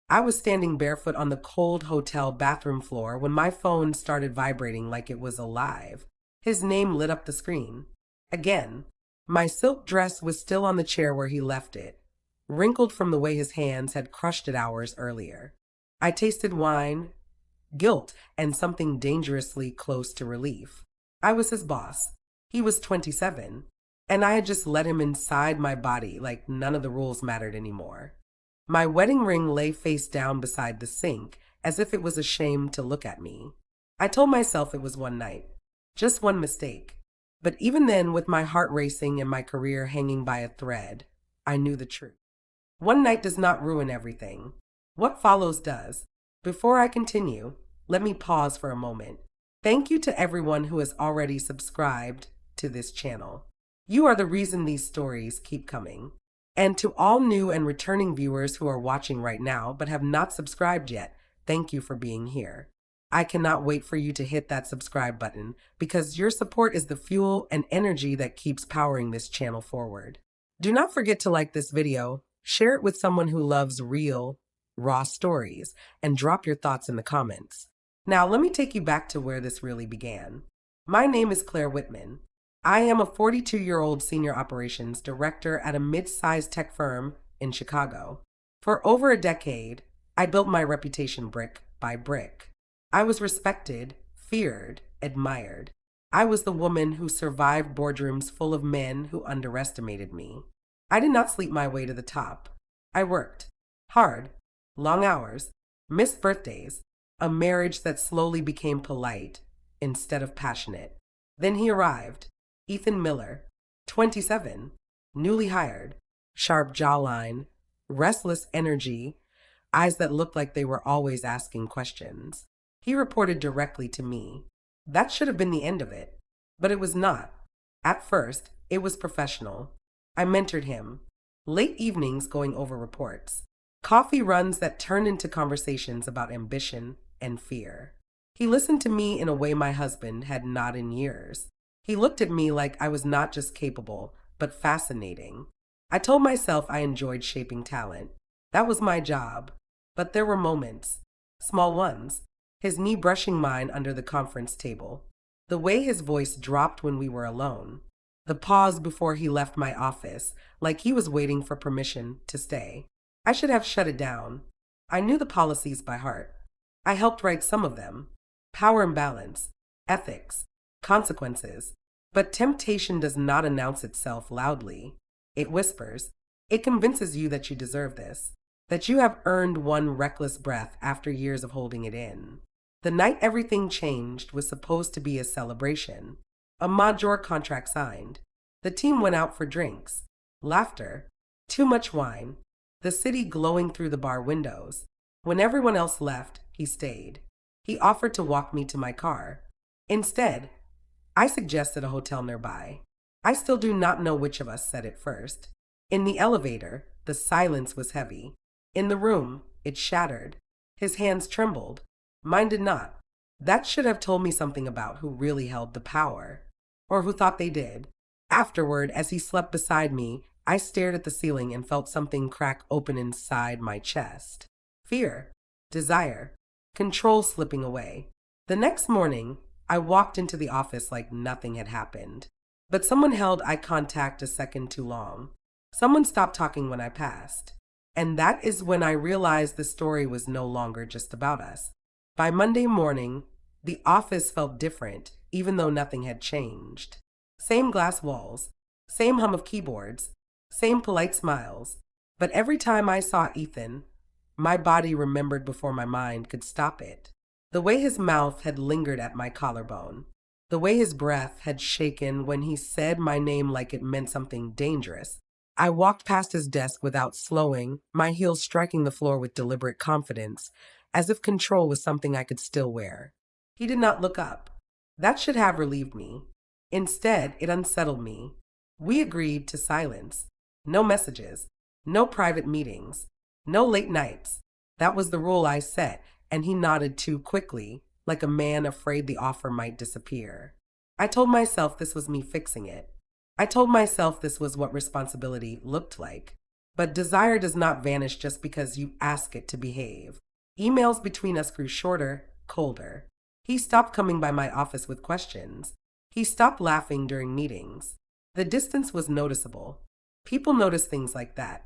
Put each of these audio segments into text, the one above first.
I was standing barefoot on the cold hotel bathroom floor when my phone started vibrating like it was alive. His name lit up the screen. Again, my silk dress was still on the chair where he left it, wrinkled from the way his hands had crushed it hours earlier. I tasted wine, guilt, and something dangerously close to relief. I was his boss. He was 27, and I had just let him inside my body like none of the rules mattered anymore. My wedding ring lay face down beside the sink, as if it was ashamed to look at me. I told myself it was one night, just one mistake. But even then, with my heart racing and my career hanging by a thread, I knew the truth. One night does not ruin everything. What follows does. Before I continue, let me pause for a moment. Thank you to everyone who has already subscribed to this channel. You are the reason these stories keep coming. And to all new and returning viewers who are watching right now but have not subscribed yet, thank you for being here. I cannot wait for you to hit that subscribe button because your support is the fuel and energy that keeps powering this channel forward. Do not forget to like this video, share it with someone who loves real, raw stories, and drop your thoughts in the comments. Now, let me take you back to where this really began. My name is Claire Whitman. I am a 42-year-old senior operations director at a mid-sized tech firm in Chicago. For over a decade, I built my reputation brick by brick. I was respected, feared, admired. I was the woman who survived boardrooms full of men who underestimated me. I did not sleep my way to the top. I worked hard, long hours, missed birthdays, a marriage that slowly became polite instead of passionate. Then he arrived, Ethan Miller, 27, newly hired, sharp jawline, restless energy, eyes that looked like they were always asking questions. He reported directly to me. That should have been the end of it, but it was not. At first, it was professional. I mentored him, late evenings going over reports, coffee runs that turned into conversations about ambition and fear. He listened to me in a way my husband had not in years. He looked at me like I was not just capable, but fascinating. I told myself I enjoyed shaping talent. That was my job. But there were moments, small ones, his knee brushing mine under the conference table, the way his voice dropped when we were alone, the pause before he left my office, like he was waiting for permission to stay. I should have shut it down. I knew the policies by heart. I helped write some of them. Power imbalance, ethics, consequences. But temptation does not announce itself loudly. It whispers. It convinces you that you deserve this, that you have earned one reckless breath after years of holding it in. The night everything changed was supposed to be a celebration. A major contract signed. The team went out for drinks, laughter, too much wine, the city glowing through the bar windows. When everyone else left, he stayed. He offered to walk me to my car. Instead, I suggested a hotel nearby. I still do not know which of us said it first. In the elevator, the silence was heavy. In the room, it shattered. His hands trembled. Mine did not. That should have told me something about who really held the power, or who thought they did. Afterward, as he slept beside me, I stared at the ceiling and felt something crack open inside my chest. Fear, desire, control slipping away. The next morning, I walked into the office like nothing had happened. But someone held eye contact a second too long. Someone stopped talking when I passed. And that is when I realized the story was no longer just about us. By Monday morning, the office felt different, even though nothing had changed. Same glass walls, same hum of keyboards, same polite smiles. But every time I saw Ethan, my body remembered before my mind could stop it. The way his mouth had lingered at my collarbone. The way his breath had shaken when he said my name like it meant something dangerous. I walked past his desk without slowing, my heels striking the floor with deliberate confidence, as if control was something I could still wear. He did not look up. That should have relieved me. Instead, it unsettled me. We agreed to silence. No messages. No private meetings. No late nights. That was the rule I set, and he nodded too quickly, like a man afraid the offer might disappear. I told myself this was me fixing it. I told myself this was what responsibility looked like. But desire does not vanish just because you ask it to behave. Emails between us grew shorter, colder. He stopped coming by my office with questions. He stopped laughing during meetings. The distance was noticeable. People notice things like that,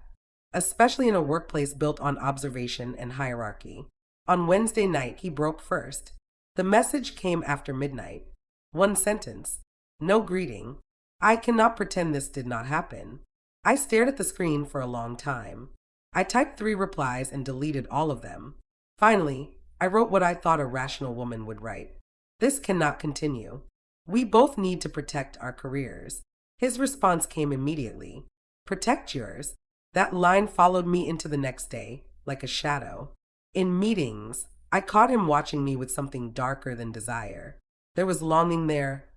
especially in a workplace built on observation and hierarchy. On Wednesday night, he broke first. The message came after midnight. One sentence. No greeting. I cannot pretend this did not happen. I stared at the screen for a long time. I typed 3 replies and deleted all of them. Finally, I wrote what I thought a rational woman would write. This cannot continue. We both need to protect our careers. His response came immediately. Protect yours. That line followed me into the next day, like a shadow. In meetings, I caught him watching me with something darker than desire. There was longing there,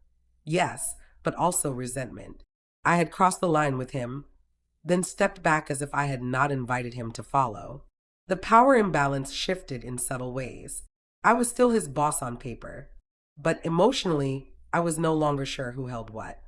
yes, but also resentment. I had crossed the line with him, then stepped back as if I had not invited him to follow. The power imbalance shifted in subtle ways. I was still his boss on paper, but emotionally, I was no longer sure who held what.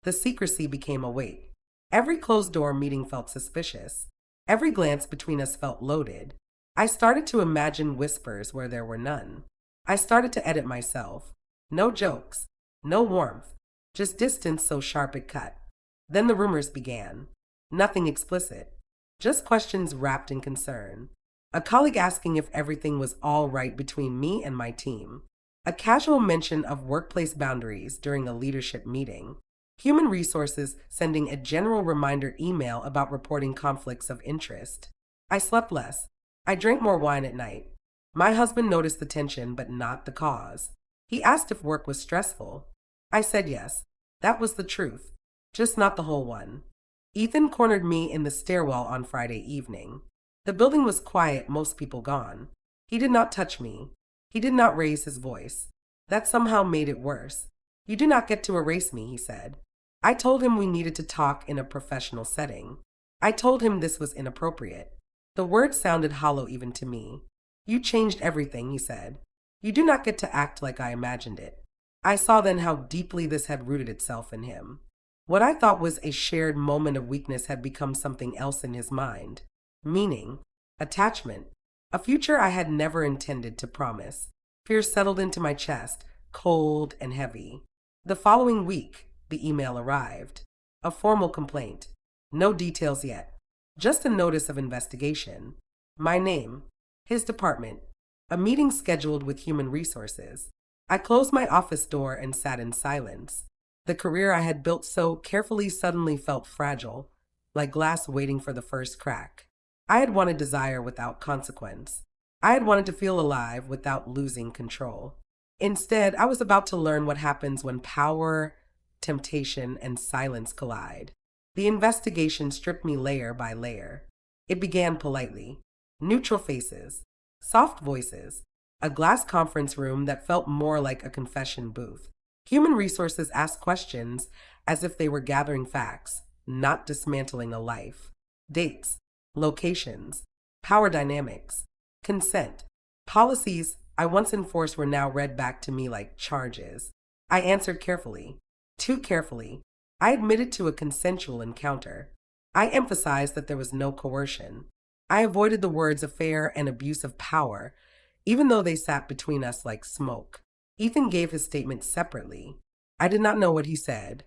The secrecy became a weight. Every closed-door meeting felt suspicious. Every glance between us felt loaded. I started to imagine whispers where there were none. I started to edit myself. No jokes, no warmth, just distance so sharp it cut. Then the rumors began. Nothing explicit, just questions wrapped in concern. A colleague asking if everything was all right between me and my team. A casual mention of workplace boundaries during a leadership meeting. Human Resources sending a general reminder email about reporting conflicts of interest. I slept less. I drank more wine at night. My husband noticed the tension, but not the cause. He asked if work was stressful. I said yes. That was the truth, just not the whole one. Ethan cornered me in the stairwell on Friday evening. The building was quiet, most people gone. He did not touch me. He did not raise his voice. That somehow made it worse. You do not get to erase me, he said. I told him we needed to talk in a professional setting. I told him this was inappropriate. The words sounded hollow even to me. You changed everything, he said. You do not get to act like I imagined it. I saw then how deeply this had rooted itself in him. What I thought was a shared moment of weakness had become something else in his mind. Meaning, attachment, a future I had never intended to promise. Fear settled into my chest, cold and heavy. The following week, the email arrived. A formal complaint. No details yet. Just a notice of investigation. My name. His department. A meeting scheduled with Human Resources. I closed my office door and sat in silence. The career I had built so carefully suddenly felt fragile, like glass waiting for the first crack. I had wanted desire without consequence. I had wanted to feel alive without losing control. Instead, I was about to learn what happens when power, temptation, and silence collide. The investigation stripped me layer by layer. It began politely. Neutral faces, soft voices, a glass conference room that felt more like a confession booth. Human Resources asked questions as if they were gathering facts, not dismantling a life. Dates, locations, power dynamics, consent, policies I once enforced were now read back to me like charges. I answered carefully, too carefully. I admitted to a consensual encounter. I emphasized that there was no coercion. I avoided the words affair and abuse of power, even though they sat between us like smoke. Ethan gave his statement separately. I did not know what he said,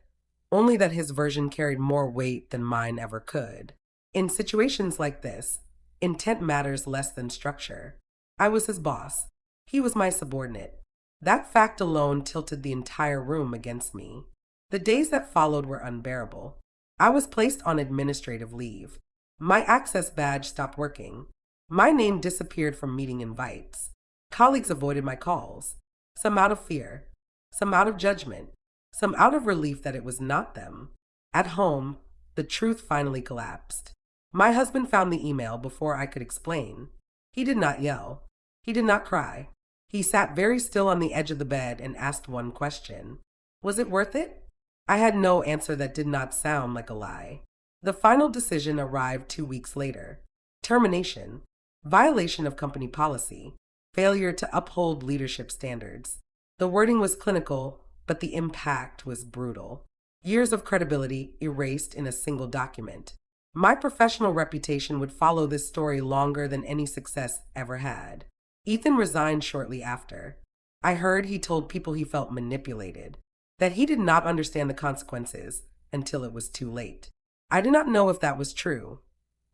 only that his version carried more weight than mine ever could. In situations like this, intent matters less than structure. I was his boss. He was my subordinate. That fact alone tilted the entire room against me. The days that followed were unbearable. I was placed on administrative leave. My access badge stopped working. My name disappeared from meeting invites. Colleagues avoided my calls, some out of fear, some out of judgment, some out of relief that it was not them. At home, the truth finally collapsed. My husband found the email before I could explain. He did not yell. He did not cry. He sat very still on the edge of the bed and asked one question. Was it worth it? I had no answer that did not sound like a lie. The final decision arrived 2 weeks later. Termination, violation of company policy, failure to uphold leadership standards. The wording was clinical, but the impact was brutal. Years of credibility erased in a single document. My professional reputation would follow this story longer than any success ever had. Ethan resigned shortly after. I heard he told people he felt manipulated, that he did not understand the consequences until it was too late. I do not know if that was true,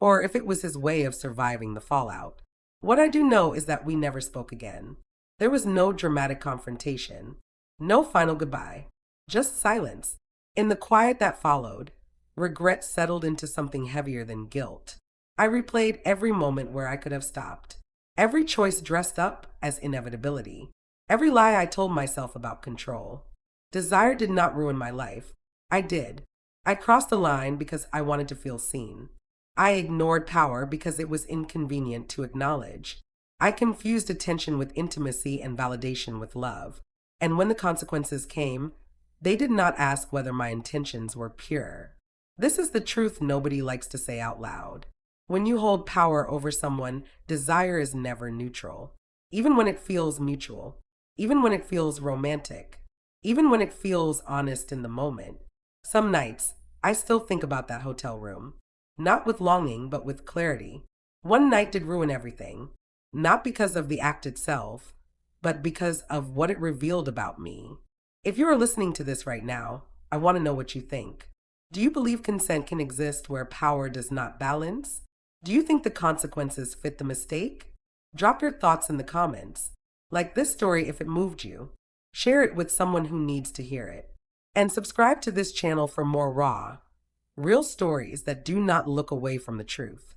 or if it was his way of surviving the fallout. What I do know is that we never spoke again. There was no dramatic confrontation, no final goodbye, just silence. In the quiet that followed, regret settled into something heavier than guilt. I replayed every moment where I could have stopped, every choice dressed up as inevitability, every lie I told myself about control. Desire did not ruin my life. I did. I crossed the line because I wanted to feel seen. I ignored power because it was inconvenient to acknowledge. I confused attention with intimacy and validation with love. And when the consequences came, they did not ask whether my intentions were pure. This is the truth nobody likes to say out loud. When you hold power over someone, desire is never neutral. Even when it feels mutual, even when it feels romantic, even when it feels honest in the moment. Some nights, I still think about that hotel room. Not with longing, but with clarity. One night did ruin everything. Not because of the act itself, but because of what it revealed about me. If you are listening to this right now, I want to know what you think. Do you believe consent can exist where power does not balance? Do you think the consequences fit the mistake? Drop your thoughts in the comments. Like this story if it moved you. Share it with someone who needs to hear it. And subscribe to this channel for more raw, real stories that do not look away from the truth.